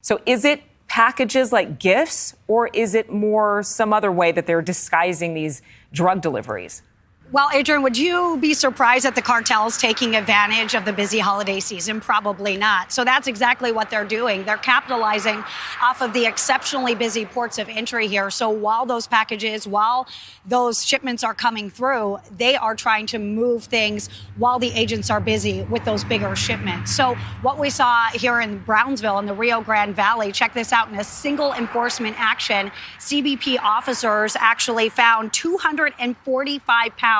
So is it packages like gifts, or is it more some other way that they're disguising these drug deliveries? Well, Adrian, would you be surprised at the cartels taking advantage of the busy holiday season? Probably not. So that's exactly what they're doing. They're capitalizing off of the exceptionally busy ports of entry here. So while those shipments are coming through, they are trying to move things while the agents are busy with those bigger shipments. So what we saw here in Brownsville in the Rio Grande Valley, check this out, in a single enforcement action, CBP officers actually found 245 pounds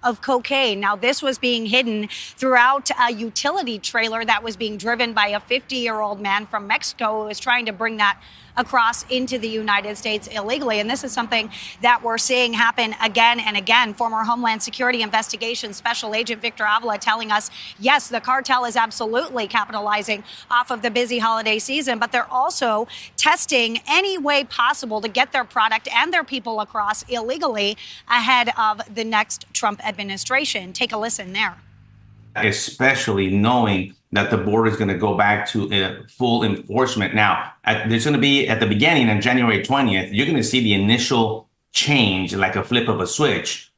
of cocaine. Now, this was being hidden throughout a utility trailer that was being driven by a 50-year-old man from Mexico who was trying to bring that across into the United States illegally. And this is something that we're seeing happen again and again. Former Homeland Security Investigations Special Agent Victor Avila telling us, yes, the cartel is absolutely capitalizing off of the busy holiday season, but they're also testing any way possible to get their product and their people across illegally ahead of the next Trump administration. Take a listen there. Especially knowing that the border is going to go back to full enforcement. Now, there's going to be, at the beginning on January 20th, you're going to see the initial change, like a flip of a switch.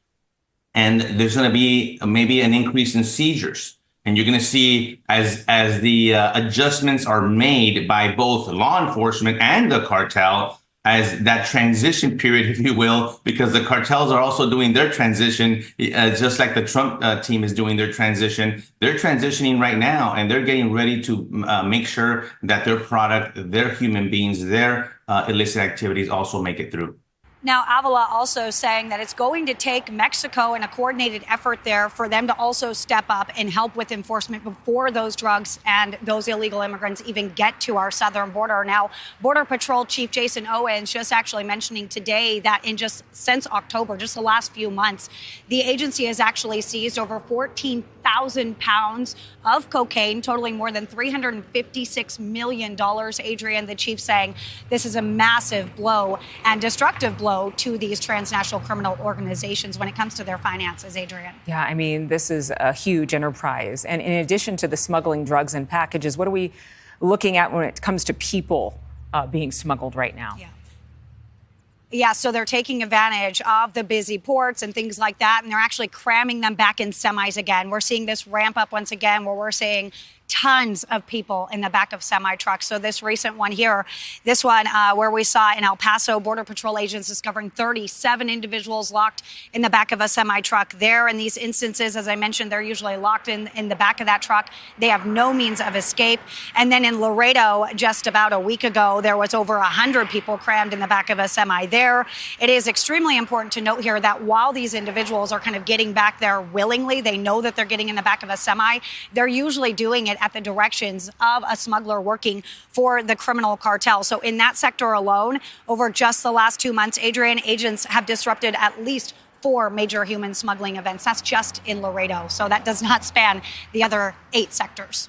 And there's going to be maybe an increase in seizures. And you're going to see as the adjustments are made by both law enforcement and the cartel, as that transition period, if you will, because the cartels are also doing their transition, just like the Trump team is doing their transition. They're transitioning right now, and they're getting ready to make sure that their product, their human beings, their illicit activities also make it through. Now, Avila also saying that it's going to take Mexico and a coordinated effort there for them to also step up and help with enforcement before those drugs and those illegal immigrants even get to our southern border. Now, Border Patrol Chief Jason Owens just actually mentioning today that since October, just the last few months, the agency has actually seized over 14,000 pounds of cocaine, totaling more than $356 million. Adrian, the chief, saying this is a massive blow and destructive blow to these transnational criminal organizations when it comes to their finances, Adrian. Yeah, I mean, this is a huge enterprise. And in addition to the smuggling drugs and packages, what are we looking at when it comes to people being smuggled right now? Yeah, so they're taking advantage of the busy ports and things like that, and they're actually cramming them back in semis again. We're seeing this ramp up once again, where we're seeing tons of people in the back of semi-trucks. So this recent one here, this one where we saw in El Paso, Border Patrol agents discovering 37 individuals locked in the back of a semi-truck there. In these instances, as I mentioned, they're usually locked in the back of that truck. They have no means of escape. And then in Laredo, just about a week ago, there was over 100 people crammed in the back of a semi there. It is extremely important to note here that while these individuals are kind of getting back there willingly, they know that they're getting in the back of a semi, they're usually doing it at the directions of a smuggler working for the criminal cartel. So in that sector alone, over just the last 2 months, Adrian, agents have disrupted at least 4 major human smuggling events. That's just in Laredo. So that does not span the other 8 sectors.